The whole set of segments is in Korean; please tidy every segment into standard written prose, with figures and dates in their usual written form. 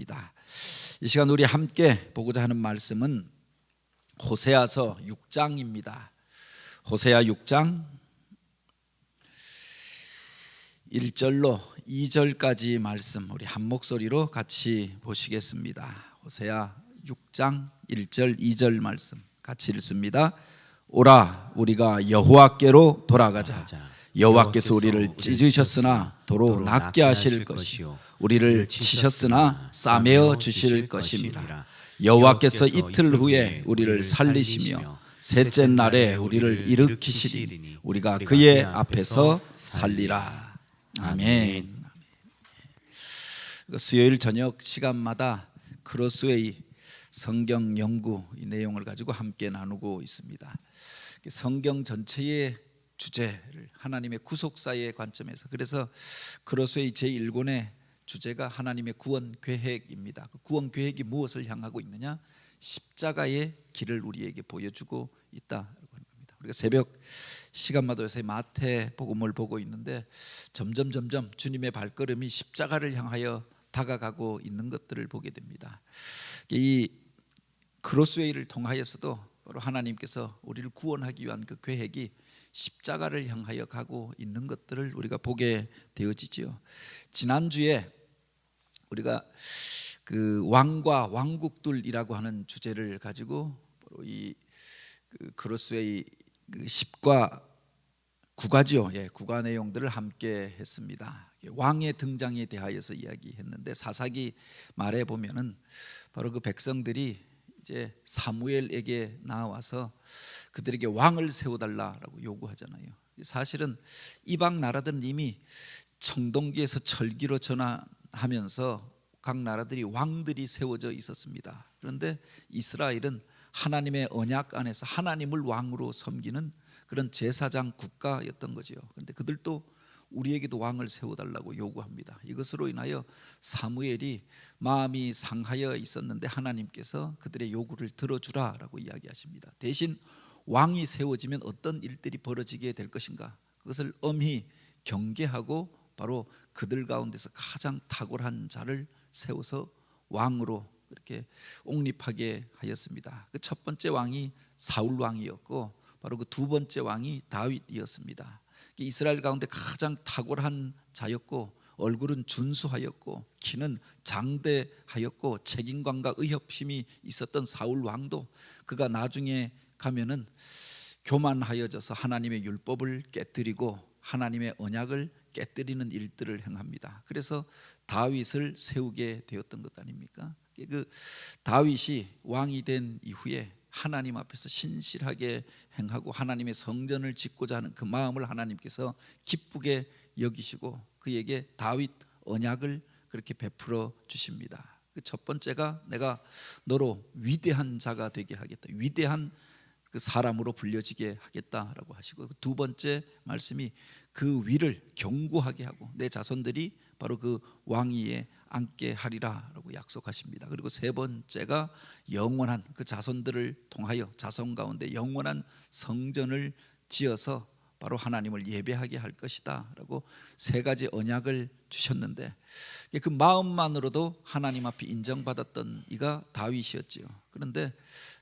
합니다. 이 시간 우리 함께 보고자 하는 말씀은 호세아서 6장입니다. 호세아 6장 1절로 2절까지 말씀 우리 한 목소리로 같이 보시겠습니다. 호세아 6장 1절 2절 말씀 같이 읽습니다. 오라 우리가 여호와께로 돌아가자. 여호와께서 우리를 찢으셨으나 도로 낫게 하실 것이요 우리를 치셨으나 싸매어 주실 것입니다. 여호와께서 이틀 후에 우리를 살리시며 셋째 날에 우리를 일으키시리니 우리가 그의 앞에서 살리라. 아멘. 수요일 저녁 시간마다 크로스웨이 성경 연구 이 내용을 가지고 함께 나누고 있습니다. 성경 전체의 주제를 하나님의 구속사의 관점에서, 그래서 크로스웨이 제1권의 주제가 하나님의 구원 계획입니다. 그 구원 계획이 무엇을 향하고 있느냐? 십자가의 길을 우리에게 보여주고 있다라고 하는 겁니다. 우리가 새벽 시간마다 요새 마태복음을 보고 있는데 점점 주님의 발걸음이 십자가를 향하여 다가가고 있는 것들을 보게 됩니다. 이 크로스웨이를 통하여서도 바로 하나님께서 우리를 구원하기 위한 그 계획이 십자가를 향하여 가고 있는 것들을 우리가 보게 되어지죠. 지난주에 우리가 그 왕과 왕국들이라고 하는 주제를 가지고 바로 이 크로스웨이 10과 9가죠. 예, 9가 내용들을 함께 했습니다. 왕의 등장에 대하여서 이야기했는데 사사기 말에 보면은 바로 그 백성들이 이제 사무엘에게 나와서 그들에게 왕을 세워달라라고 요구하잖아요. 사실은 이방 나라들은 이미 청동기에서 철기로 전환하면서 각 나라들이 왕들이 세워져 있었습니다. 그런데 이스라엘은 하나님의 언약 안에서 하나님을 왕으로 섬기는 그런 제사장 국가였던 거죠. 그런데 그들도 우리에게도 왕을 세워달라고 요구합니다. 이것으로 인하여 사무엘이 마음이 상하여 있었는데 하나님께서 그들의 요구를 들어주라라고 이야기하십니다. 대신 왕이 세워지면 어떤 일들이 벌어지게 될 것인가, 그것을 엄히 경계하고 바로 그들 가운데서 가장 탁월한 자를 세워서 왕으로 이렇게 옹립하게 하였습니다. 그 첫 번째 왕이 사울 왕이었고 바로 그 두 번째 왕이 다윗이었습니다. 이스라엘 가운데 가장 탁월한 자였고 얼굴은 준수하였고 키는 장대하였고 책임감과 의협심이 있었던 사울 왕도 그가 나중에 가면은 교만하여져서 하나님의 율법을 깨뜨리고 하나님의 언약을 깨뜨리는 일들을 행합니다. 그래서 다윗을 세우게 되었던 것 아닙니까? 그 다윗이 왕이 된 이후에 하나님 앞에서 신실하게 행하고 하나님의 성전을 짓고자 하는 그 마음을 하나님께서 기쁘게 여기시고 그에게 다윗 언약을 그렇게 베풀어 주십니다. 그 첫 번째가 내가 너로 위대한 자가 되게 하겠다, 위대한 그 사람으로 불려지게 하겠다라고 하시고, 그 두 번째 말씀이 그 위를 견고하게 하고 내 자손들이 바로 그 왕위에 앉게 하리라라고 약속하십니다. 그리고 세 번째가 영원한 그 자손들을 통하여 자손 가운데 영원한 성전을 지어서 바로 하나님을 예배하게 할 것이다 라고 세 가지 언약을 주셨는데 그 마음만으로도 하나님 앞에 인정받았던 이가 다윗이었지요. 그런데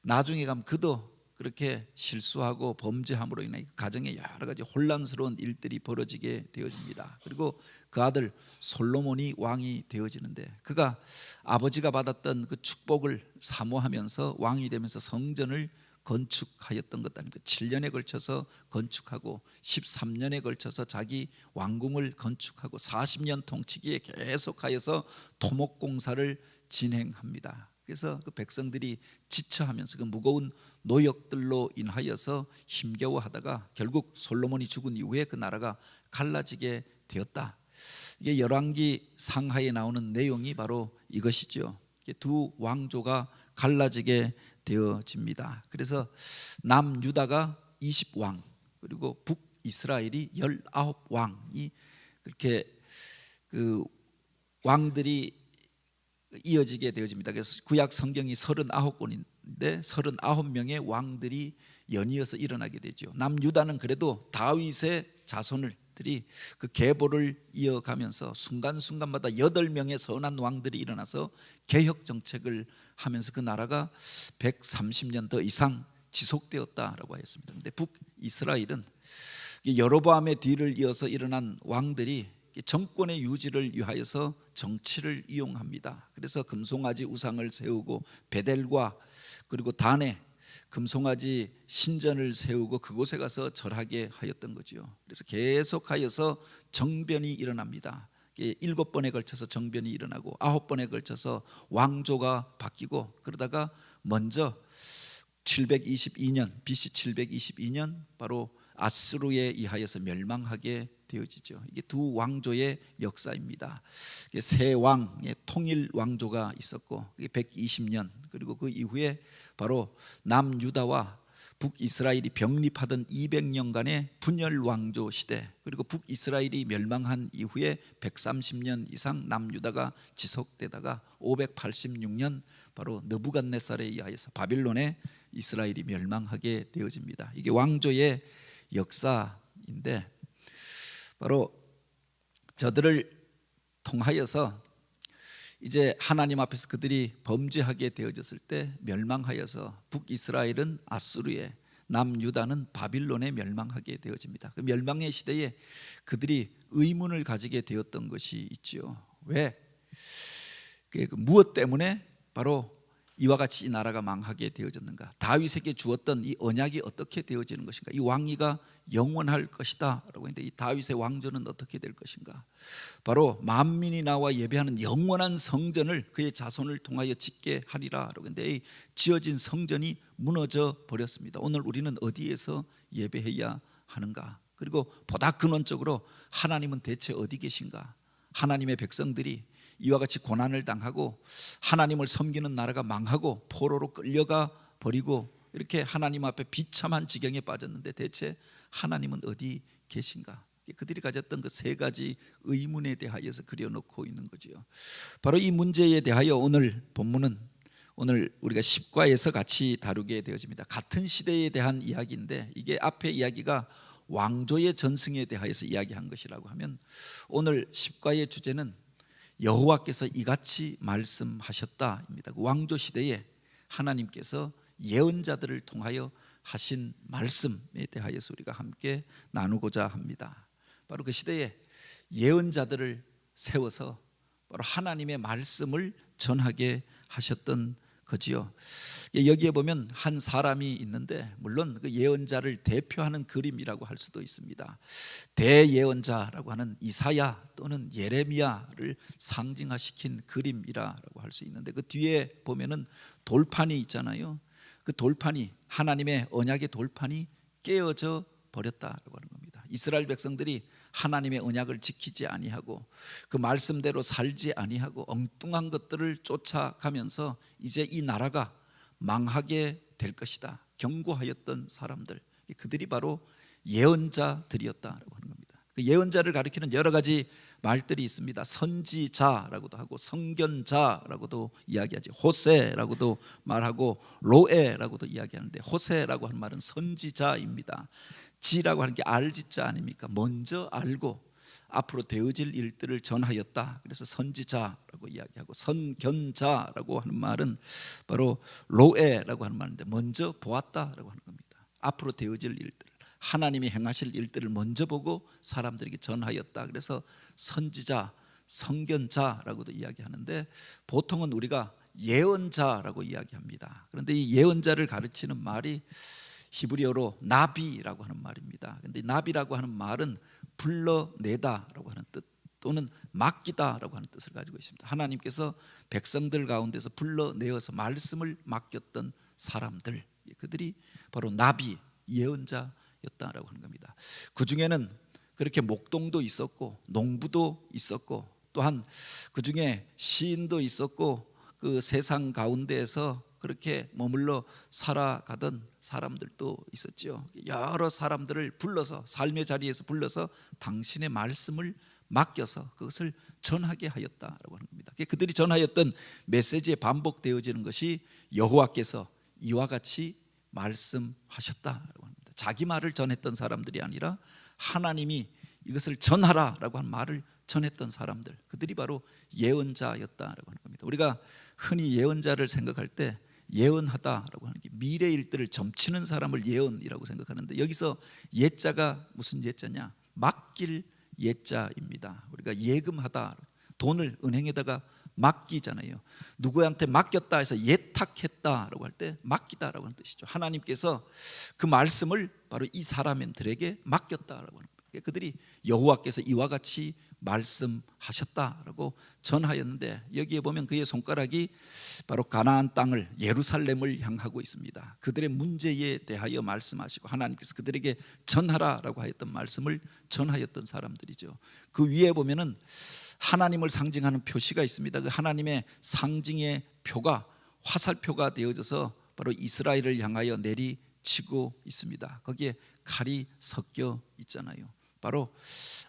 나중에 가면 그도 그렇게 실수하고 범죄함으로 인해 가정에 여러 가지 혼란스러운 일들이 벌어지게 되어집니다. 그리고 그 아들 솔로몬이 왕이 되어지는데 그가 아버지가 받았던 그 축복을 사모하면서 왕이 되면서 성전을 건축하였던 것 아닙니까? 7년에 걸쳐서 건축하고 13년에 걸쳐서 자기 왕궁을 건축하고 40년 통치기에 계속하여서 토목공사를 진행합니다. 그래서 그 백성들이 지쳐하면서 그 무거운 노역들로 인하여서 힘겨워하다가 결국 솔로몬이 죽은 이후에 그 나라가 갈라지게 되었다. 이게 열왕기 상하에 나오는 내용이 바로 이것이죠. 두 왕조가 갈라지게 되어집니다. 그래서 남유다가 20왕 그리고 북이스라엘이 19왕이 그렇게 그 왕들이 이어지게 되어집니다. 그래서 구약 성경이 39권인데 39명의 왕들이 연이어서 일어나게 되죠. 남유다는 그래도 다윗의 자손을 왕들이 그 계보를 이어가면서 순간순간마다 8명의 선한 왕들이 일어나서 개혁 정책을 하면서 그 나라가 130년 더 이상 지속되었다라고 하였습니다. 그런데 북이스라엘은 여로보암의 뒤를 이어서 일어난 왕들이 정권의 유지를 위하여서 정치를 이용합니다. 그래서 금송아지 우상을 세우고 베델과 그리고 단에 금송아지 신전을 세우고 그곳에 가서 절하게 하였던 거죠. 그래서 계속하여서 정변이 일어납니다. 7번에 걸쳐서 정변이 일어나고 9번에 걸쳐서 왕조가 바뀌고, 그러다가 먼저 722년 BC 722년 바로 아수르에 의하여서 멸망하게 되어지죠. 이게 두 왕조의 역사입니다. 세 왕의 통일 왕조가 있었고 그게 120년, 그리고 그 이후에 바로 남유다와 북이스라엘이 병립하던 200년간의 분열 왕조 시대, 그리고 북이스라엘이 멸망한 이후에 130년 이상 남유다가 지속되다가 586년 바로 느부갓네살에 의하여서 바빌론에 이스라엘이 멸망하게 되어집니다. 이게 왕조의 역사인데, 바로 저들을 통하여서 이제 하나님 앞에서 그들이 범죄하게 되어졌을 때 멸망하여서 북이스라엘은 아수르에, 남유다는 바빌론에 멸망하게 되어집니다. 그 멸망의 시대에 그들이 의문을 가지게 되었던 것이 있죠. 왜? 무엇 때문에 바로 이와 같이 이 나라가 망하게 되어졌는가? 다윗에게 주었던 이 언약이 어떻게 되어지는 것인가? 이 왕위가 영원할 것이다 라고 했는데 이 다윗의 왕조는 어떻게 될 것인가? 바로 만민이 나와 예배하는 영원한 성전을 그의 자손을 통하여 짓게 하리라 라고 했는데 이 지어진 성전이 무너져 버렸습니다. 오늘 우리는 어디에서 예배해야 하는가? 그리고 보다 근원적으로 하나님은 대체 어디 계신가? 하나님의 백성들이 이와 같이 고난을 당하고 하나님을 섬기는 나라가 망하고 포로로 끌려가 버리고 이렇게 하나님 앞에 비참한 지경에 빠졌는데 대체 하나님은 어디 계신가? 그들이 가졌던 그 세 가지 의문에 대하여서 그려놓고 있는 거죠. 바로 이 문제에 대하여 오늘 본문은 오늘 우리가 10과에서 같이 다루게 되어집니다. 같은 시대에 대한 이야기인데 이게 앞의 이야기가 왕조의 전승에 대하여서 이야기한 것이라고 하면 오늘 10과의 주제는 여호와께서 이같이 말씀하셨다입니다. 그 왕조 시대에 하나님께서 예언자들을 통하여 하신 말씀에 대하여서 우리가 함께 나누고자 합니다. 바로 그 시대에 예언자들을 세워서 바로 하나님의 말씀을 전하게 하셨던 거지요. 여기에 보면 한 사람이 있는데 물론 그 예언자를 대표하는 그림이라고 할 수도 있습니다. 대예언자라고 하는 이사야 또는 예레미야를 상징화시킨 그림이라고 할 수 있는데 그 뒤에 보면은 돌판이 있잖아요. 그 돌판이 하나님의 언약의 돌판이 깨어져 버렸다라고 하는 겁니다. 이스라엘 백성들이 하나님의 언약을 지키지 아니하고 그 말씀대로 살지 아니하고 엉뚱한 것들을 쫓아가면서 이제 이 나라가 망하게 될 것이다 경고하였던 사람들, 그들이 바로 예언자들이었다라고 하는 겁니다. 그 예언자를 가리키는 여러 가지 말들이 있습니다. 선지자라고도 하고 성견자라고도 이야기하죠. 호세라고도 말하고 로에라고도 이야기하는데 호세라고 하는 말은 선지자입니다. 지라고 하는 게 알지자 아닙니까? 먼저 알고 앞으로 되어질 일들을 전하였다. 그래서 선지자라고 이야기하고 선견자라고 하는 말은 바로 로에라고 하는 말인데 먼저 보았다라고 하는 겁니다. 앞으로 되어질 일들, 하나님이 행하실 일들을 먼저 보고 사람들에게 전하였다. 그래서 선지자, 선견자라고도 이야기하는데 보통은 우리가 예언자라고 이야기합니다. 그런데 이 예언자를 가르치는 말이 히브리어로 나비라고 하는 말입니다. 그런데 나비라고 하는 말은 불러내다라고 하는 뜻 또는 맡기다라고 하는 뜻을 가지고 있습니다. 하나님께서 백성들 가운데서 불러내어서 말씀을 맡겼던 사람들, 그들이 바로 나비, 예언자였다라고 하는 겁니다. 그 중에는 그렇게 목동도 있었고 농부도 있었고 또한 그 중에 시인도 있었고 그 세상 가운데에서 그렇게 머물러 살아가던 사람들도 있었죠. 여러 사람들을 불러서 삶의 자리에서 불러서 당신의 말씀을 맡겨서 그것을 전하게 하였다라고 하는 겁니다. 그들이 전하였던 메시지에 반복되어지는 것이 여호와께서 이와 같이 말씀하셨다라고 합니다. 자기 말을 전했던 사람들이 아니라 하나님이 이것을 전하라라고 한 말을 전했던 사람들, 그들이 바로 예언자였다라고 하는 겁니다. 우리가 흔히 예언자를 생각할 때 예언하다라고 하는 게 미래 일들을 점치는 사람을 예언이라고 생각하는데, 여기서 예자가 무슨 예자냐? 맡길 예자입니다. 우리가 예금하다, 돈을 은행에다가 맡기잖아요. 누구한테 맡겼다 해서 예탁했다라고 할 때 맡기다라고 하는 뜻이죠. 하나님께서 그 말씀을 바로 이 사람들에게 맡겼다라고 하는 거예요. 그들이 여호와께서 이와 같이 말씀하셨다라고 전하였는데, 여기에 보면 그의 손가락이 바로 가나안 땅을, 예루살렘을 향하고 있습니다. 그들의 문제에 대하여 말씀하시고 하나님께서 그들에게 전하라라고 하였던 말씀을 전하였던 사람들이죠. 그 위에 보면은 하나님을 상징하는 표시가 있습니다. 그 하나님의 상징의 표가 화살표가 되어져서 바로 이스라엘을 향하여 내리치고 있습니다. 거기에 칼이 섞여 있잖아요. 바로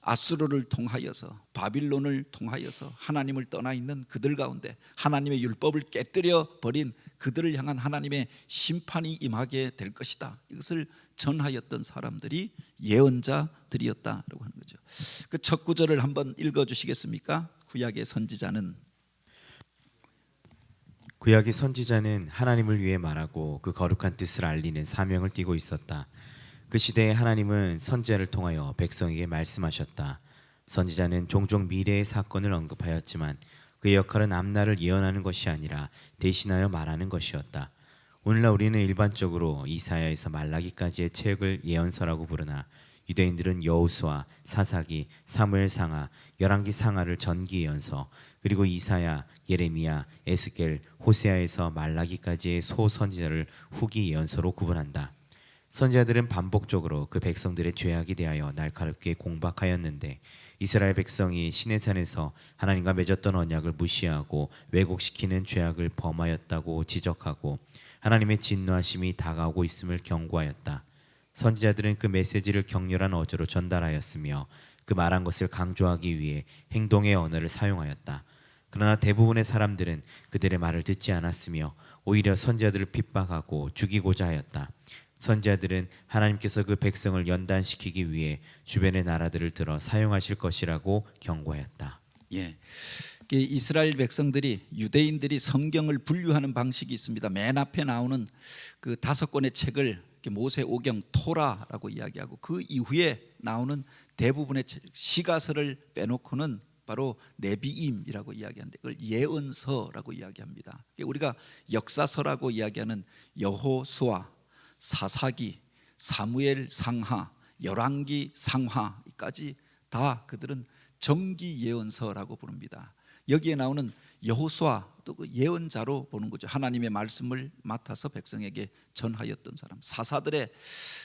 아수르를 통하여서, 바빌론을 통하여서 하나님을 떠나 있는 그들 가운데 하나님의 율법을 깨뜨려 버린 그들을 향한 하나님의 심판이 임하게 될 것이다, 이것을 전하였던 사람들이 예언자들이었다라고 하는 거죠. 그 첫 구절을 한번 읽어 주시겠습니까? 구약의 선지자는 하나님을 위해 말하고 그 거룩한 뜻을 알리는 사명을 띠고 있었다. 그 시대에 하나님은 선지자를 통하여 백성에게 말씀하셨다. 선지자는 종종 미래의 사건을 언급하였지만 그의 역할은 앞날을 예언하는 것이 아니라 대신하여 말하는 것이었다. 오늘날 우리는 일반적으로 이사야에서 말라기까지의 책을 예언서라고 부르나 유대인들은 여호수아, 사사기, 사무엘 상하, 열왕기 상하를 전기 예언서, 그리고 이사야, 예레미야, 에스겔, 호세아에서 말라기까지의 소선지자를 후기 예언서로 구분한다. 선지자들은 반복적으로 그 백성들의 죄악에 대하여 날카롭게 공박하였는데, 이스라엘 백성이 시내산에서 하나님과 맺었던 언약을 무시하고 왜곡시키는 죄악을 범하였다고 지적하고 하나님의 진노하심이 다가오고 있음을 경고하였다. 선지자들은 그 메시지를 격렬한 어조로 전달하였으며 그 말한 것을 강조하기 위해 행동의 언어를 사용하였다. 그러나 대부분의 사람들은 그들의 말을 듣지 않았으며 오히려 선지자들을 핍박하고 죽이고자 하였다. 선지자들은 하나님께서 그 백성을 연단시키기 위해 주변의 나라들을 들어 사용하실 것이라고 경고하였다. 이스라엘 백성들이, 유대인들이 성경을 분류하는 방식이 있습니다. 맨 앞에 나오는 그 5권의 책을 모세오경 토라라고 이야기하고, 그 이후에 나오는 대부분의 시가서를 빼놓고는 바로 네비임이라고 이야기하는데, 그걸 예언서라고 이야기합니다. 우리가 역사서라고 이야기하는 여호수아, 사사기, 사무엘 상하, 열왕기 상하까지 다 그들은 정기 예언서라고 부릅니다. 여기에 나오는 여호수아도 그 예언자로 보는 거죠. 하나님의 말씀을 맡아서 백성에게 전하였던 사람. 사사들의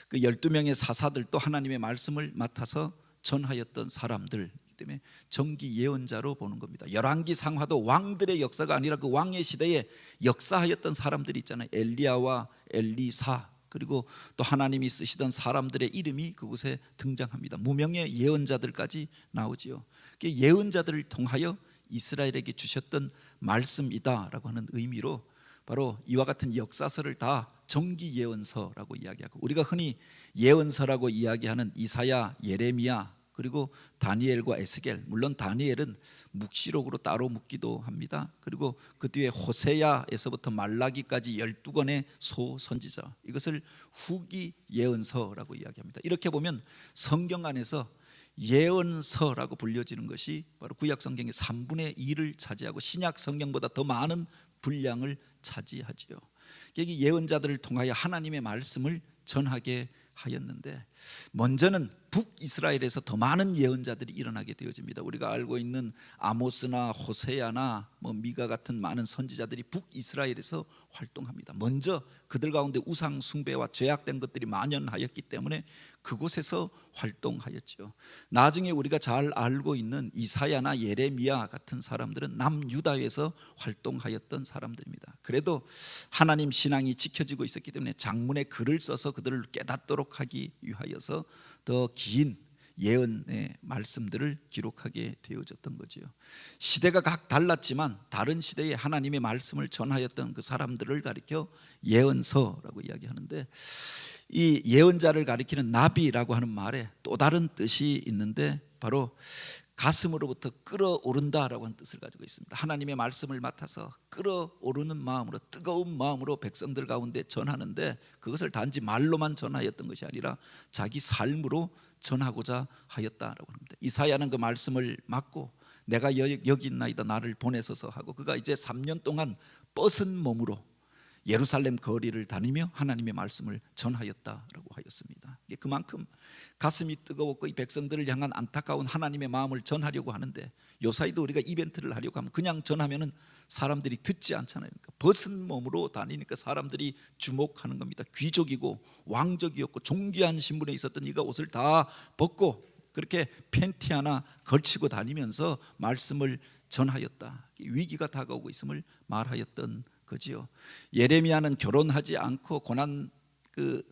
그 12명의 사사들도 하나님의 말씀을 맡아서 전하였던 사람들 때문에 정기 예언자로 보는 겁니다. 열왕기 상하도 왕들의 역사가 아니라 그 왕의 시대에 역사하였던 사람들이 있잖아요. 엘리야와 엘리사, 그리고 또 하나님이 쓰시던 사람들의 이름이 그곳에 등장합니다. 무명의 예언자들까지 나오지요. 예언자들을 통하여 이스라엘에게 주셨던 말씀이다라고 하는 의미로 바로 이와 같은 역사서를 다 정기 예언서라고 이야기하고, 우리가 흔히 예언서라고 이야기하는 이사야, 예레미야, 그리고 다니엘과 에스겔, 물론 다니엘은 묵시록으로 따로 묵기도 합니다. 그리고 그 뒤에 호세야에서부터 말라기까지 12권의 소선지자, 이것을 후기 예언서라고 이야기합니다. 이렇게 보면 성경 안에서 예언서라고 불려지는 것이 바로 구약 성경의 3분의 2를 차지하고 신약 성경보다 더 많은 분량을 차지하지요. 여기 예언자들을 통하여 하나님의 말씀을 전하게 하였는데, 먼저는 북이스라엘에서 더 많은 예언자들이 일어나게 되어집니다. 우리가 알고 있는 아모스나 호세아나 미가 같은 많은 선지자들이 북이스라엘에서 활동합니다. 먼저 그들 가운데 우상 숭배와 죄악된 것들이 만연하였기 때문에 그곳에서 활동하였죠. 나중에 우리가 잘 알고 있는 이사야나 예레미야 같은 사람들은 남유다에서 활동하였던 사람들입니다. 그래도 하나님 신앙이 지켜지고 있었기 때문에 장문의 글을 써서 그들을 깨닫도록 하기 위하여서 더 긴 예언의 말씀들을 기록하게 되어졌던 거죠. 시대가 각 달랐지만 다른 시대에 하나님의 말씀을 전하였던 그 사람들을 가리켜 예언서라고 이야기하는데, 이 예언자를 가리키는 나비라고 하는 말에 또 다른 뜻이 있는데 바로 가슴으로부터 끓어오른다라고 하는 뜻을 가지고 있습니다. 하나님의 말씀을 맡아서 끓어오르는 마음으로, 뜨거운 마음으로 백성들 가운데 전하는데, 그것을 단지 말로만 전하였던 것이 아니라 자기 삶으로 전하고자 하였다라고 합니다. 이사야는 그 말씀을 맡고 내가 여기 있나이다 나를 보내소서 하고, 그가 이제 3년 동안 뻗은 몸으로 예루살렘 거리를 다니며 하나님의 말씀을 전하였다라고 하였습니다. 그만큼 가슴이 뜨거웠고 이 백성들을 향한 안타까운 하나님의 마음을 전하려고 하는데, 요사이도 우리가 이벤트를 하려고 하면 그냥 전하면은 사람들이 듣지 않잖아요. 그러니까 벗은 몸으로 다니니까 사람들이 주목하는 겁니다. 귀족이고 왕족이었고 존귀한 신분에 있었던 이가 옷을 다 벗고 그렇게 팬티 하나 걸치고 다니면서 말씀을 전하였다. 위기가 다가오고 있음을 말하였던 거지요. 예레미야는 결혼하지 않고 고난 그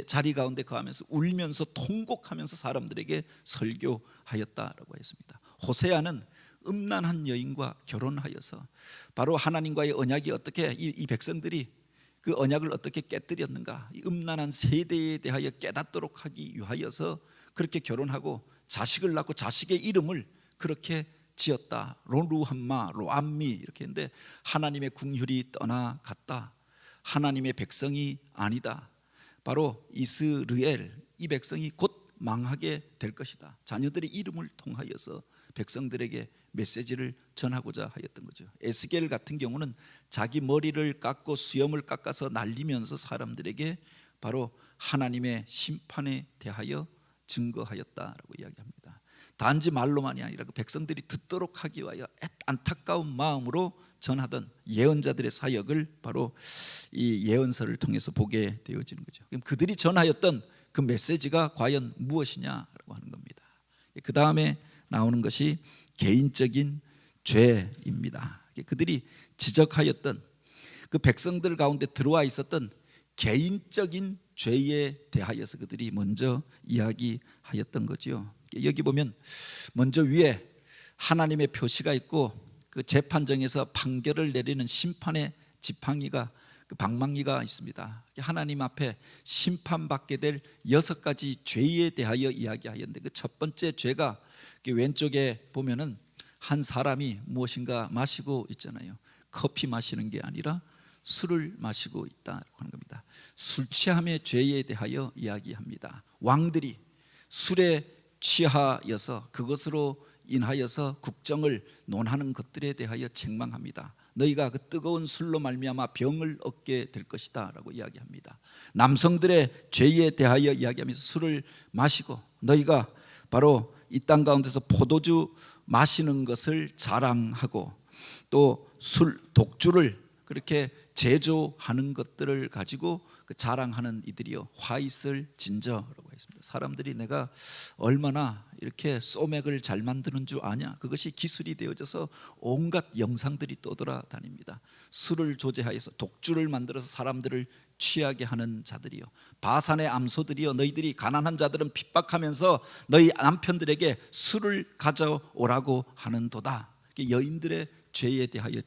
자리 가운데 거하면서 울면서 통곡하면서 사람들에게 설교하였다라고 했습니다. 호세아는 음란한 여인과 결혼하여서 바로 하나님과의 언약이 어떻게 이 백성들이 그 언약을 어떻게 깨뜨렸는가, 이 음란한 세대에 대하여 깨닫도록 하기 위하여서 그렇게 결혼하고 자식을 낳고 자식의 이름을 그렇게 지었다. 로루함마, 로암미 이렇게 했는데 하나님의 긍휼이 떠나갔다. 하나님의 백성이 아니다. 바로 이스라엘, 이 백성이 곧 망하게 될 것이다. 자녀들의 이름을 통하여서 백성들에게 메시지를 전하고자 하였던 거죠. 에스겔 같은 경우는 자기 머리를 깎고 수염을 깎아서 날리면서 사람들에게 바로 하나님의 심판에 대하여 증거하였다라고 이야기합니다. 단지 말로만이 아니라 그 백성들이 듣도록 하기 위하여 안타까운 마음으로 전하던 예언자들의 사역을 바로 이 예언서를 통해서 보게 되어지는 거죠. 그럼 그들이 전하였던 그 메시지가 과연 무엇이냐라고 하는 겁니다. 그 다음에 나오는 것이 개인적인 죄입니다. 그들이 지적하였던 그 백성들 가운데 들어와 있었던 개인적인 죄에 대하여서 그들이 먼저 이야기하였던 거죠. 여기 보면 먼저 위에 하나님의 표시가 있고 그 재판정에서 판결을 내리는 심판의 지팡이가, 그 방망이가 있습니다. 하나님 앞에 심판받게 될 6가지 죄에 대하여 이야기하였는데, 그 첫 번째 죄가 왼쪽에 보면은 한 사람이 무엇인가 마시고 있잖아요. 커피 마시는 게 아니라 술을 마시고 있다고 하는 겁니다. 술 취함의 죄에 대하여 이야기합니다. 왕들이 술에 취하여서 그것으로 인하여서 국정을 논하는 것들에 대하여 책망합니다. 너희가 그 뜨거운 술로 말미암아 병을 얻게 될 것이다 라고 이야기합니다. 남성들의 죄에 대하여 이야기하면서 술을 마시고 너희가 바로 이 땅 가운데서 포도주 마시는 것을 자랑하고 또 독주를 그렇게 제조하는 것들을 가지고 그 자랑하는 이들이요 화 있을 진저라고 했습니다. 사람들이 내가 얼마나 이렇게 소맥을 잘 만드는 줄 아냐, 그것이 기술이 되어져서 온갖 영상들이 떠돌아다닙니다. 술을 조제하여서 독주를 만들어서 사람들을 취하게 하는 자들이요, 바산의 암소들이요, 너희들이 가난한 자들은 핍박하면서 너희 남편들에게 술을 가져오라고 하는도다. 여인들의 죄에 대하여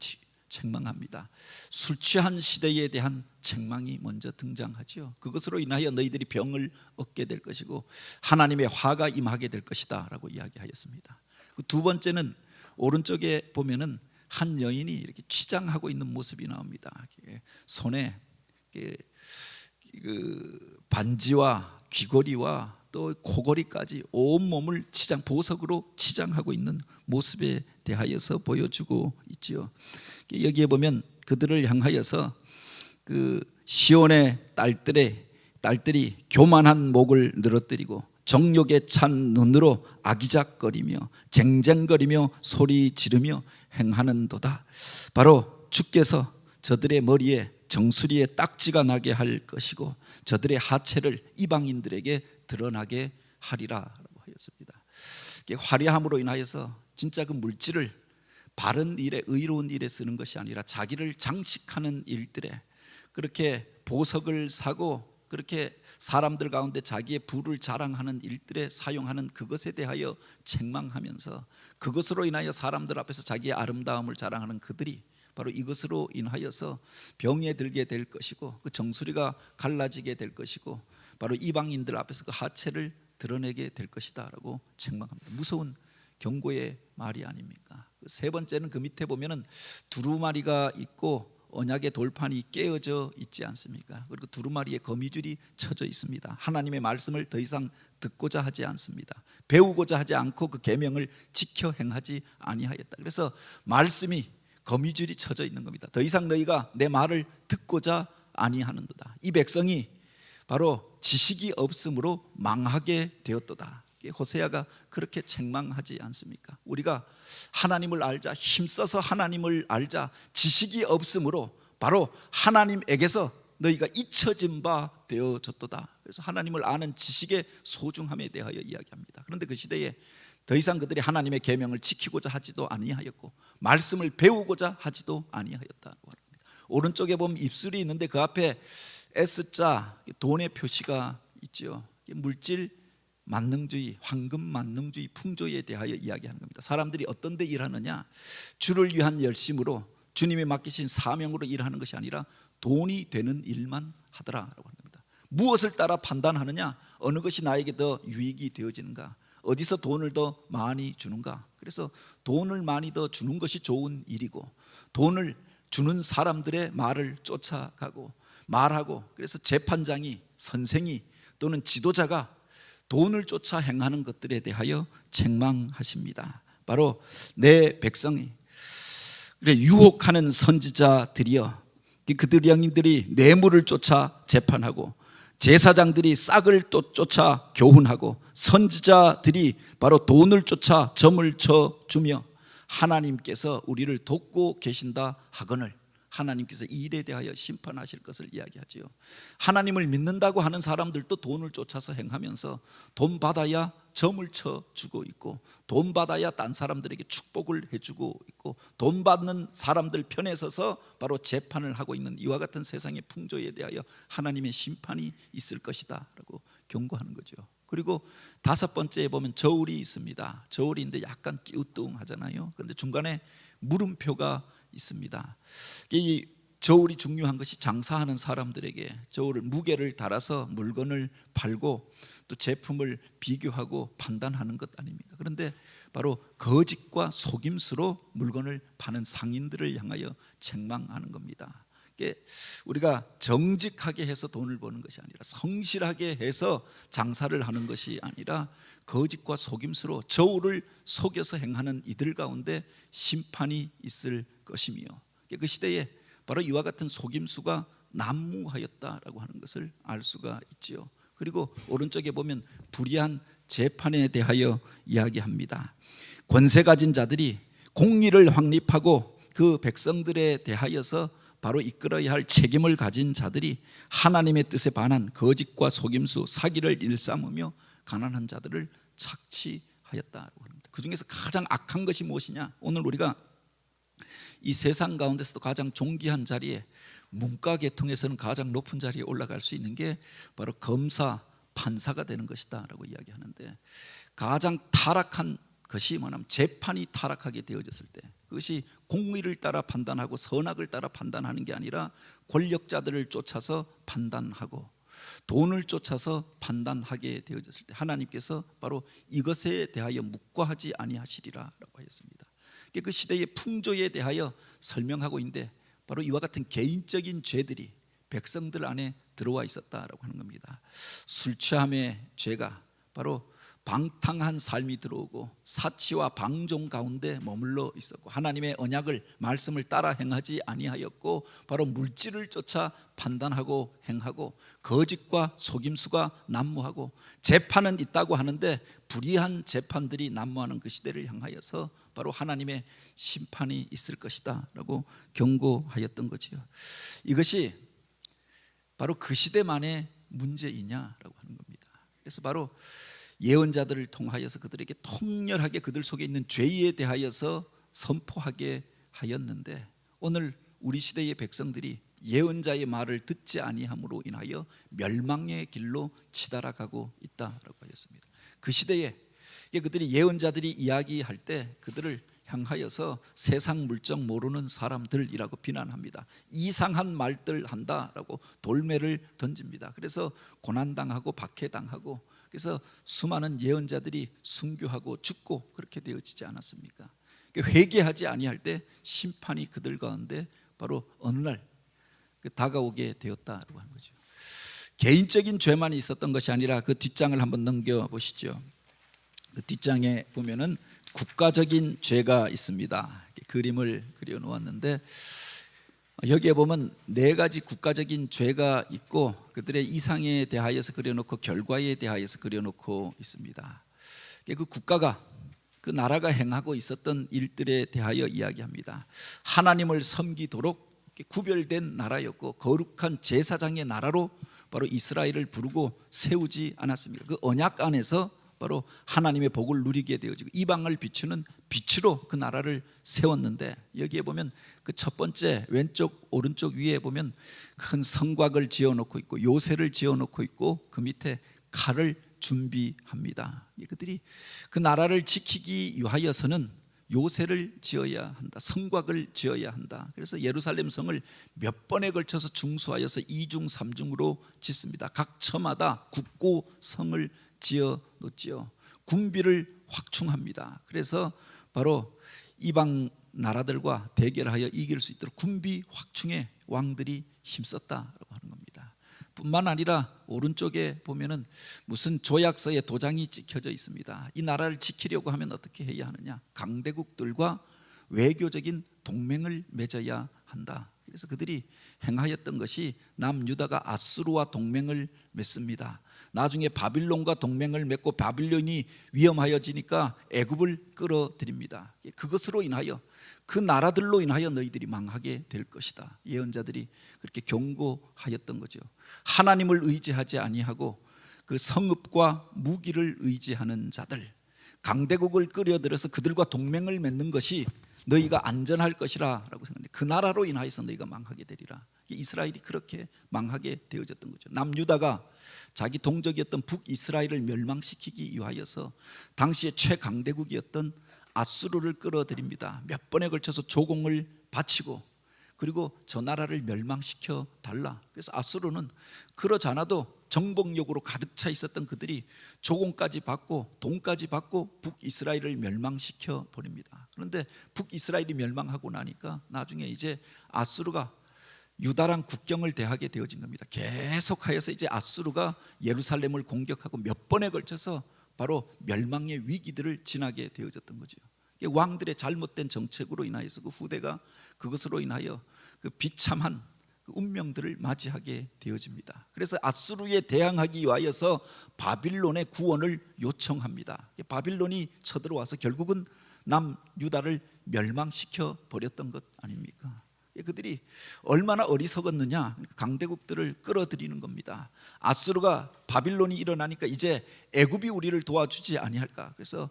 책망합니다. 술 취한 시대에 대한 책망이 먼저 등장하죠. 그것으로 인하여 너희들이 병을 얻게 될 것이고 하나님의 화가 임하게 될 것이다 라고 이야기하였습니다. 그 두 번째는 오른쪽에 보면은 한 여인이 이렇게 치장하고 있는 모습이 나옵니다. 손에 그 반지와 귀걸이와 또 코걸이까지 온몸을 보석으로 치장하고 있는 모습에 대하여서 보여주고 있죠. 여기에 보면 그들을 향하여서 그 시온의 딸들이 교만한 목을 늘어뜨리고 정욕에 찬 눈으로 아기작거리며 쟁쟁거리며 소리 지르며 행하는도다. 바로 주께서 저들의 머리에 정수리에 딱지가 나게 할 것이고 저들의 하체를 이방인들에게 드러나게 하리라 라고 하였습니다. 화려함으로 인하여서 진짜 그 물질을 바른 일에, 의로운 일에 쓰는 것이 아니라 자기를 장식하는 일들에 그렇게 보석을 사고 그렇게 사람들 가운데 자기의 부를 자랑하는 일들에 사용하는 그것에 대하여 책망하면서 그것으로 인하여 사람들 앞에서 자기의 아름다움을 자랑하는 그들이 바로 이것으로 인하여서 병에 들게 될 것이고 그 정수리가 갈라지게 될 것이고 바로 이방인들 앞에서 그 하체를 드러내게 될 것이다 라고 책망합니다. 무서운 경고의 말이 아닙니까? 세 번째는 그 밑에 보면은 두루마리가 있고 언약의 돌판이 깨어져 있지 않습니까? 그리고 두루마리에 거미줄이 쳐져 있습니다. 하나님의 말씀을 더 이상 듣고자 하지 않습니다. 배우고자 하지 않고 그 계명을 지켜 행하지 아니하였다. 그래서 말씀이 거미줄이 쳐져 있는 겁니다. 더 이상 너희가 내 말을 듣고자 아니하는도다. 이 백성이 바로 지식이 없으므로 망하게 되었도다. 호세아가 그렇게 책망하지 않습니까? 우리가 하나님을 알자, 힘써서 하나님을 알자, 지식이 없으므로 바로 하나님에게서 너희가 잊혀진 바 되어졌도다. 그래서 하나님을 아는 지식의 소중함에 대하여 이야기합니다. 그런데 그 시대에 더 이상 그들이 하나님의 계명을 지키고자 하지도 아니하였고 말씀을 배우고자 하지도 아니하였다고 합니다. 오른쪽에 보면 입술이 있는데 그 앞에 S자 돈의 표시가 있죠. 물질 만능주의, 황금 만능주의, 풍조에 대하여 이야기하는 겁니다. 사람들이 어떤 데 일하느냐, 주를 위한 열심으로 주님이 맡기신 사명으로 일하는 것이 아니라 돈이 되는 일만 하더라라고 하는 겁니다. 무엇을 따라 판단하느냐, 어느 것이 나에게 더 유익이 되어지는가, 어디서 돈을 더 많이 주는가. 그래서 돈을 많이 더 주는 것이 좋은 일이고 돈을 주는 사람들의 말을 쫓아가고 말하고, 그래서 재판장이, 선생이 또는 지도자가 돈을 쫓아 행하는 것들에 대하여 책망하십니다. 바로 내 백성이 그래 유혹하는 선지자들이여, 그들이 뇌물을 쫓아 재판하고 제사장들이 싹을 또 쫓아 교훈하고 선지자들이 바로 돈을 쫓아 점을 쳐주며 하나님께서 우리를 돕고 계신다 하거늘 하나님께서 이 일에 대하여 심판하실 것을 이야기하지요. 하나님을 믿는다고 하는 사람들도 돈을 쫓아서 행하면서 돈 받아야 점을 쳐주고 있고 돈 받아야 딴 사람들에게 축복을 해주고 있고 돈 받는 사람들 편에 서서 바로 재판을 하고 있는 이와 같은 세상의 풍조에 대하여 하나님의 심판이 있을 것이다 라고 경고하는 거죠. 그리고 다섯 번째에 보면 저울이 있습니다. 저울인데 약간 끼우뚱하잖아요. 그런데 중간에 물음표가 있습니다. 이 저울이 중요한 것이 장사하는 사람들에게 저울을 무게를 달아서 물건을 팔고 또 제품을 비교하고 판단하는 것 아닙니까? 그런데 바로 거짓과 속임수로 물건을 파는 상인들을 향하여 책망하는 겁니다. 우리가 정직하게 해서 돈을 버는 것이 아니라 성실하게 해서 장사를 하는 것이 아니라 거짓과 속임수로 저울을 속여서 행하는 이들 가운데 심판이 있을 것이며 그 시대에 바로 이와 같은 속임수가 난무하였다라고 하는 것을 알 수가 있지요. 그리고 오른쪽에 보면 불의한 재판에 대하여 이야기합니다. 권세 가진 자들이 공의를 확립하고 그 백성들에 대하여서 바로 이끌어야 할 책임을 가진 자들이 하나님의 뜻에 반한 거짓과 속임수, 사기를 일삼으며 가난한 자들을 착취하였다고 합니다. 그 중에서 가장 악한 것이 무엇이냐? 오늘 우리가 이 세상 가운데서도 가장 존귀한 자리에, 문과 계통에서는 가장 높은 자리에 올라갈 수 있는 게 바로 검사, 판사가 되는 것이다 라고 이야기하는데, 가장 타락한 것이 뭐냐면 재판이 타락하게 되어졌을 때, 그것이 공의를 따라 판단하고 선악을 따라 판단하는 게 아니라 권력자들을 쫓아서 판단하고 돈을 쫓아서 판단하게 되어졌을 때 하나님께서 바로 이것에 대하여 묵과하지 아니하시리라라고 하였습니다. 그 시대의 풍조에 대하여 설명하고 있는데 바로 이와 같은 개인적인 죄들이 백성들 안에 들어와 있었다라고 하는 겁니다. 술 취함의 죄가 바로 방탕한 삶이 들어오고 사치와 방종 가운데 머물러 있었고 하나님의 언약을, 말씀을 따라 행하지 아니하였고 바로 물질을 쫓아 판단하고 행하고 거짓과 속임수가 난무하고 재판은 있다고 하는데 불의한 재판들이 난무하는 그 시대를 향하여서 바로 하나님의 심판이 있을 것이다 라고 경고하였던 거지요. 이것이 바로 그 시대만의 문제이냐라고 하는 겁니다. 그래서 바로 예언자들을 통하여서 그들에게 통렬하게 그들 속에 있는 죄에 대하여서 선포하게 하였는데 오늘 우리 시대의 백성들이 예언자의 말을 듣지 아니함으로 인하여 멸망의 길로 치달아가고 있다라고 하였습니다. 그 시대에 그들이 예언자들이 이야기할 때 그들을 향하여서 세상 물정 모르는 사람들이라고 비난합니다. 이상한 말들 한다라고 돌매를 던집니다. 그래서 고난당하고 박해당하고, 그래서 수많은 예언자들이 순교하고 죽고 그렇게 되어지지 않았습니까? 회개하지 아니할 때 심판이 그들 가운데 바로 어느 날 다가오게 되었다고 하는 거죠. 개인적인 죄만 있었던 것이 아니라 그 뒷장을 한번 넘겨보시죠. 그 뒷장에 보면은 국가적인 죄가 있습니다. 그림을 그려 놓았는데 여기에 보면 네 가지 국가적인 죄가 있고 그들의 이상에 대하여서 그려놓고 결과에 대하여서 그려놓고 있습니다. 그 국가가, 그 나라가 행하고 있었던 일들에 대하여 이야기합니다. 하나님을 섬기도록 구별된 나라였고 거룩한 제사장의 나라로 바로 이스라엘을 부르고 세우지 않았습니까? 그 언약 안에서 바로 하나님의 복을 누리게 되어지고 이방을 비추는 빛으로 그 나라를 세웠는데, 여기에 보면 그 첫 번째 왼쪽 오른쪽 위에 보면 큰 성곽을 지어놓고 있고 요새를 지어놓고 있고 그 밑에 칼을 준비합니다. 그들이 그 나라를 지키기 위하여서는 요새를 지어야 한다, 성곽을 지어야 한다. 그래서 예루살렘 성을 몇 번에 걸쳐서 중수하여서 2중 3중으로 짓습니다. 각 처마다 굳고 성을 지어 놓지요. 군비를 확충합니다. 그래서 바로 이방 나라들과 대결하여 이길 수 있도록 군비 확충에 왕들이 힘썼다라고 하는 겁니다. 뿐만 아니라 오른쪽에 보면은 무슨 조약서에 도장이 찍혀져 있습니다. 이 나라를 지키려고 하면 어떻게 해야 하느냐? 강대국들과 외교적인 동맹을 맺어야 한다. 그래서 그들이 행하였던 것이 남유다가 아수르와 동맹을 맺습니다. 나중에 바빌론과 동맹을 맺고 바빌론이 위험하여지니까 애굽을 끌어들입니다. 그것으로 인하여 그 나라들로 인하여 너희들이 망하게 될 것이다. 예언자들이 그렇게 경고하였던 거죠. 하나님을 의지하지 아니하고 그 성읍과 무기를 의지하는 자들, 강대국을 끌어들여서 그들과 동맹을 맺는 것이 너희가 안전할 것이라 라고 생각했는데 그 나라로 인하여서 너희가 망하게 되리라. 이스라엘이 그렇게 망하게 되어졌던 거죠. 남유다가 자기 동족이었던 북이스라엘을 멸망시키기 위하여서 당시에 최강대국이었던 아수르를 끌어들입니다. 몇 번에 걸쳐서 조공을 바치고 그리고 저 나라를 멸망시켜 달라. 그래서 아수르는 그러지 않아도 정복력으로 가득 차 있었던 그들이 조공까지 받고 돈까지 받고 북이스라엘을 멸망시켜 버립니다. 그런데 북이스라엘이 멸망하고 나니까 나중에 이제 아수르가 유다랑 국경을 대하게 되어진 겁니다. 계속하여서 이제 아수르가 예루살렘을 공격하고 몇 번에 걸쳐서 바로 멸망의 위기들을 지나게 되어졌던 거죠. 왕들의 잘못된 정책으로 인하여서 그 후대가 그것으로 인하여 그 비참한 그 운명들을 맞이하게 되어집니다. 그래서 아수르에 대항하기 위하여서 바빌론의 구원을 요청합니다. 바빌론이 쳐들어와서 결국은 남유다를 멸망시켜 버렸던 것 아닙니까? 그들이 얼마나 어리석었느냐, 강대국들을 끌어들이는 겁니다. 아수르가 바빌론이 일어나니까 이제 애굽이 우리를 도와주지 아니할까. 그래서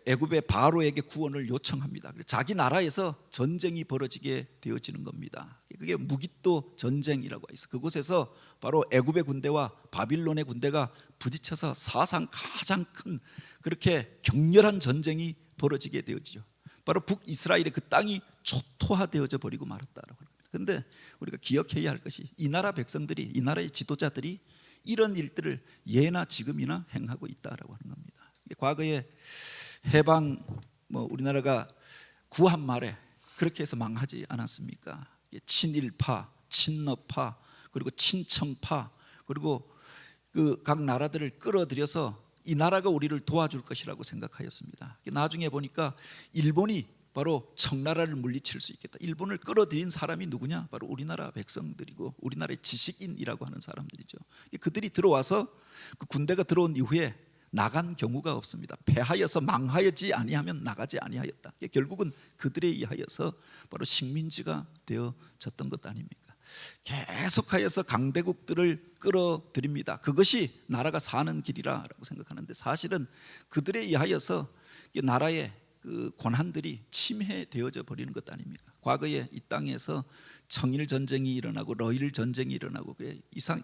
애굽의 바로에게 구원을 요청합니다. 자기 나라에서 전쟁이 벌어지게 되어지는 겁니다. 그게 무기또 전쟁이라고 해서 그곳에서 바로 애굽의 군대와 바빌론의 군대가 부딪혀서 사상 가장 큰 그렇게 격렬한 전쟁이 벌어지게 되어지죠. 바로 북이스라엘의 그 땅이 초토화되어져 버리고 말았다라고 합니다. 그런데 우리가 기억해야 할 것이 이 나라 백성들이, 이 나라의 지도자들이 이런 일들을 예나 지금이나 행하고 있다라고 하는 겁니다. 과거에 해방 우리나라가 구한 말에 그렇게 해서 망하지 않았습니까? 친일파, 친러파, 그리고 친청파, 그리고 그 각 나라들을 끌어들여서 이 나라가 우리를 도와줄 것이라고 생각하였습니다. 나중에 보니까 일본이 바로 청나라를 물리칠 수 있겠다. 일본을 끌어들인 사람이 누구냐? 바로 우리나라 백성들이고 우리나라의 지식인이라고 하는 사람들이죠. 그들이 들어와서 그 군대가 들어온 이후에 나간 경우가 없습니다. 패하여서 망하여지 아니하면 나가지 아니하였다. 결국은 그들에 의하여서 바로 식민지가 되어졌던 것 아닙니까? 계속하여서 강대국들을 끌어들입니다. 그것이 나라가 사는 길이라고 생각하는데 사실은 그들에 의하여서 나라의 그 권한들이 침해되어져 버리는 것 아닙니까? 과거에 이 땅에서 청일 전쟁이 일어나고 러일 전쟁이 일어나고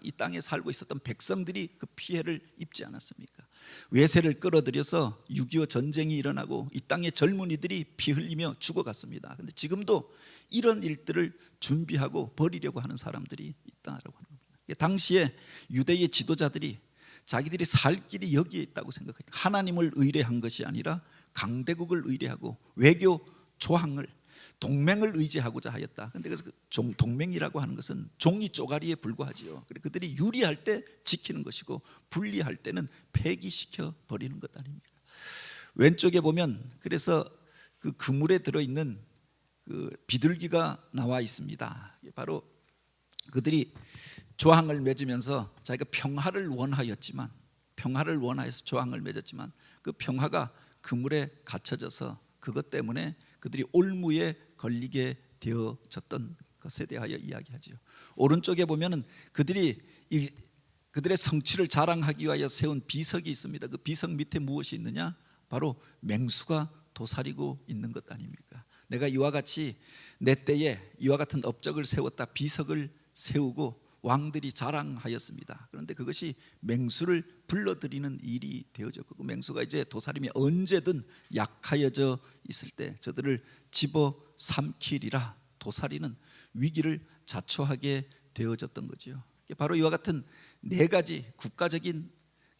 이 땅에 살고 있었던 백성들이 그 피해를 입지 않았습니까? 외세를 끌어들여서 6.25 전쟁이 일어나고 이 땅의 젊은이들이 피 흘리며 죽어갔습니다. 그런데 지금도 이런 일들을 준비하고 버리려고 하는 사람들이 있다라고 하는 겁니다. 당시에 유대의 지도자들이 자기들이 살 길이 여기에 있다고 생각했다. 하나님을 의뢰한 것이 아니라 강대국을 의뢰하고 외교 조항을 동맹을 의지하고자 하였다. 그런데 그래서 동맹이라고 하는 것은 종이 쪼가리에 불과하지요. 그들이 유리할 때 지키는 것이고 불리할 때는 폐기시켜 버리는 것 아닙니까? 왼쪽에 보면 그래서 그 그물에 들어있는 그 비둘기가 나와 있습니다. 바로 그들이 조항을 맺으면서 자기가 평화를 원하여서 조항을 맺었지만 그 평화가 그물에 갇혀져서 그것 때문에 그들이 올무에 걸리게 되어졌던 것에 대하여 이야기하죠. 오른쪽에 보면은 그들의 성취를 자랑하기 위하여 세운 비석이 있습니다. 그 비석 밑에 무엇이 있느냐? 바로 맹수가 도사리고 있는 것 아닙니까? 내가 이와 같이 내 때에 이와 같은 업적을 세웠다. 비석을 세우고 왕들이 자랑하였습니다. 그런데 그것이 맹수를 불러들이는 일이 되어졌고 그 맹수가 이제 도사림이 언제든 약하여져 있을 때 저들을 집어삼키리라. 도사리는 위기를 자초하게 되어졌던 거죠. 바로 이와 같은 네 가지 국가적인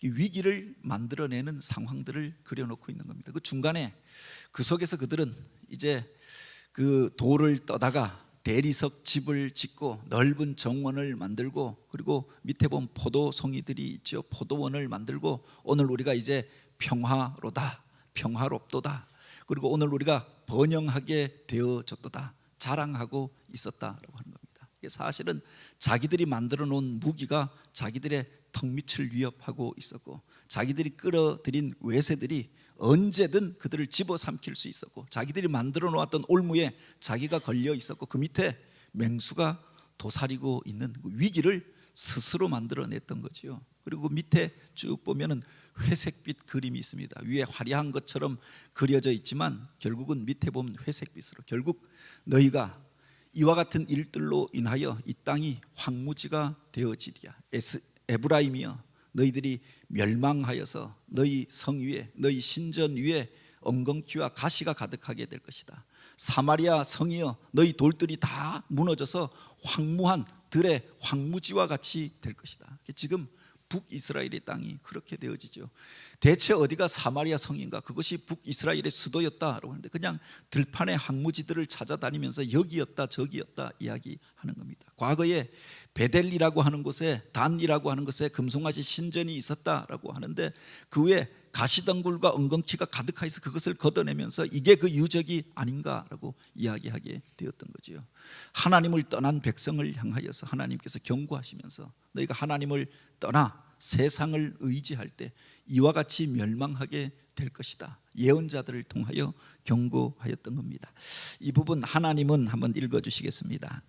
위기를 만들어내는 상황들을 그려놓고 있는 겁니다. 그 중간에 그 속에서 그들은 이제 그 돌을 떠다가 대리석 집을 짓고 넓은 정원을 만들고 그리고 밑에 보면 포도송이들이 있죠. 포도원을 만들고 오늘 우리가 이제 평화롭도다. 그리고 오늘 우리가 번영하게 되어졌도다. 자랑하고 있었다라고 하는 겁니다. 사실은 자기들이 만들어 놓은 무기가 자기들의 턱밑을 위협하고 있었고 자기들이 끌어들인 외세들이 언제든 그들을 집어삼킬 수 있었고 자기들이 만들어 놓았던 올무에 자기가 걸려 있었고 그 밑에 맹수가 도사리고 있는 그 위기를 스스로 만들어냈던 거죠. 그리고 밑에 쭉 보면은 회색빛 그림이 있습니다. 위에 화려한 것처럼 그려져 있지만 결국은 밑에 보면 회색빛으로 결국 너희가 이와 같은 일들로 인하여 이 땅이 황무지가 되어지리야. 에브라임이여 너희들이 멸망하여서 너희 성 위에 너희 신전 위에 엉겅퀴와 가시가 가득하게 될 것이다. 사마리아 성이여 너희 돌들이 다 무너져서 황무한 들의 황무지와 같이 될 것이다. 지금 북이스라엘의 땅이 그렇게 되어지죠. 대체 어디가 사마리아 성인가? 그것이 북이스라엘의 수도였다라고 하는데 그냥 들판의 황무지들을 찾아다니면서 여기였다 저기였다 이야기하는 겁니다. 과거에 베델이라고 하는 곳에 단이라고 하는 곳에 금송아지 신전이 있었다라고 하는데 그 위에 가시덩굴과 엉겅퀴가 가득하여서 그것을 걷어내면서 이게 그 유적이 아닌가라고 이야기하게 되었던 거죠. 하나님을 떠난 백성을 향하여서 하나님께서 경고하시면서 너희가 하나님을 떠나 세상을 의지할 때 이와 같이 멸망하게 될 것이다. 예언자들을 통하여 경고하였던 겁니다. 이 부분 하나님은 한번 읽어주시겠습니다.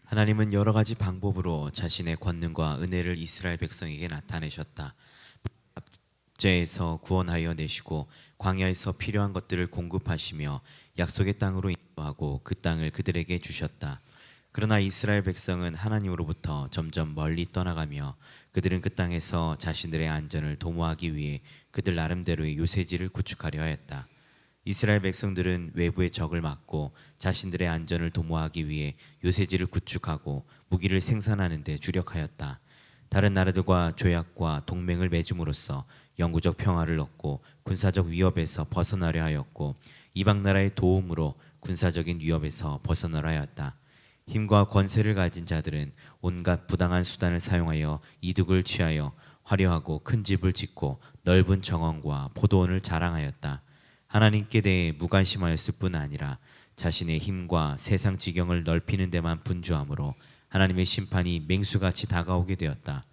하나님은 여러 가지 방법으로 자신의 권능과 은혜를 이스라엘 백성에게 나타내셨다. 압제에서 구원하여 내시고 광야에서 필요한 것들을 공급하시며 약속의 땅으로 인도하고 그 땅을 그들에게 주셨다. 그러나 이스라엘 백성은 하나님으로부터 점점 멀리 떠나가며 그들은 그 땅에서 자신들의 안전을 도모하기 위해 그들 나름대로의 요새지를 구축하려 했다. 이스라엘 백성들은 외부의 적을 막고 자신들의 안전을 도모하기 위해 요새지를 구축하고 무기를 생산하는 데 주력하였다. 다른 나라들과 조약과 동맹을 맺음으로써 영구적 평화를 얻고 군사적 위협에서 벗어나려 하였고 이방 나라의 도움으로 군사적인 위협에서 벗어나려 하였다. 힘과 권세를 가진 자들은 온갖 부당한 수단을 사용하여 이득을 취하여 화려하고 큰 집을 짓고 넓은 정원과 포도원을 자랑하였다. 하나님께 대해 무관심하였을 뿐 아니라 자신의 힘과 세상 지경을 넓히는 데만 분주함으로 하나님의 심판이 맹수같이 다가오게 되었다.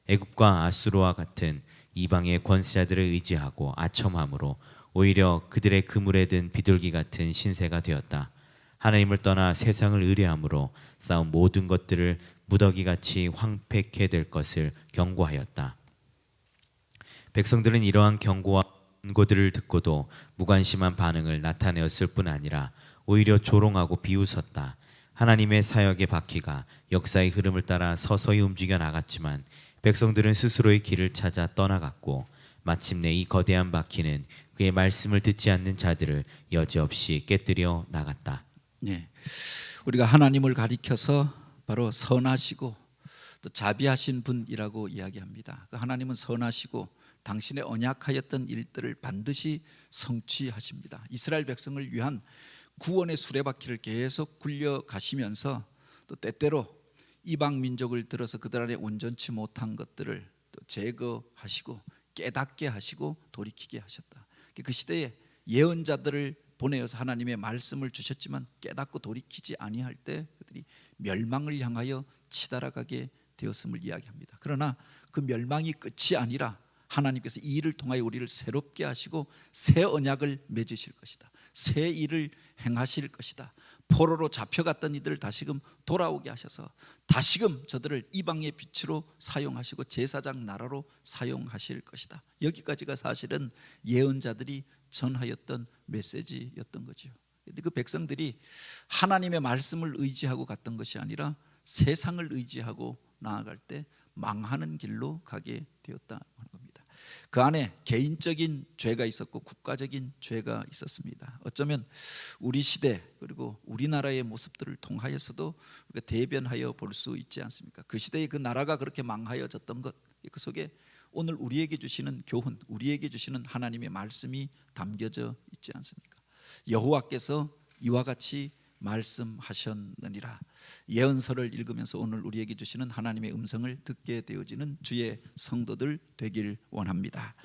애굽과 아수르와 같은 이방의 권세자들을 의지하고 아첨함으로 오히려 그들의 그물에 든 비둘기 같은 신세가 되었다. 하나님을 떠나 세상을 의뢰함으로 쌓은 모든 것들을 무더기같이 황폐케 될 것을 경고하였다. 백성들은 이러한 경고와 권고들을 듣고도 무관심한 반응을 나타내었을 뿐 아니라 오히려 조롱하고 비웃었다. 하나님의 사역의 바퀴가 역사의 흐름을 따라 서서히 움직여 나갔지만 백성들은 스스로의 길을 찾아 떠나갔고 마침내 이 거대한 바퀴는 그의 말씀을 듣지 않는 자들을 여지없이 깨뜨려 나갔다. 예. 우리가 하나님을 가리켜서 바로 선하시고 또 자비하신 분이라고 이야기합니다. 그 하나님은 선하시고 당신의 언약하였던 일들을 반드시 성취하십니다. 이스라엘 백성을 위한 구원의 수레바퀴를 계속 굴려가시면서 또 때때로 이방 민족을 들어서 그들 안에 온전치 못한 것들을 또 제거하시고 깨닫게 하시고 돌이키게 하셨다. 그 시대에 예언자들을 보내어서 하나님의 말씀을 주셨지만 깨닫고 돌이키지 아니할 때 그들이 멸망을 향하여 치달아가게 되었음을 이야기합니다. 그러나 그 멸망이 끝이 아니라 하나님께서 이 일을 통하여 우리를 새롭게 하시고 새 언약을 맺으실 것이다. 새 일을 행하실 것이다. 포로로 잡혀갔던 이들을 다시금 돌아오게 하셔서 다시금 저들을 이방의 빛으로 사용하시고 제사장 나라로 사용하실 것이다. 여기까지가 사실은 예언자들이 전하였던 메시지였던 거죠. 그런데 그 백성들이 하나님의 말씀을 의지하고 갔던 것이 아니라 세상을 의지하고 나아갈 때 망하는 길로 가게 되었다는 겁니다. 그 안에 개인적인 죄가 있었고 국가적인 죄가 있었습니다. 어쩌면 우리 시대 그리고 우리나라의 모습들을 통하여서도 우리가 대변하여 볼 수 있지 않습니까? 그 시대에 그 나라가 그렇게 망하여졌던 것, 그 속에 오늘 우리에게 주시는 교훈, 우리에게 주시는 하나님의 말씀이 담겨져 있지 않습니까? 여호와께서 이와 같이 말씀하셨느니라. 예언서를 읽으면서 오늘 우리에게 주시는 하나님의 음성을 듣게 되어지는 주의 성도들 되길 원합니다.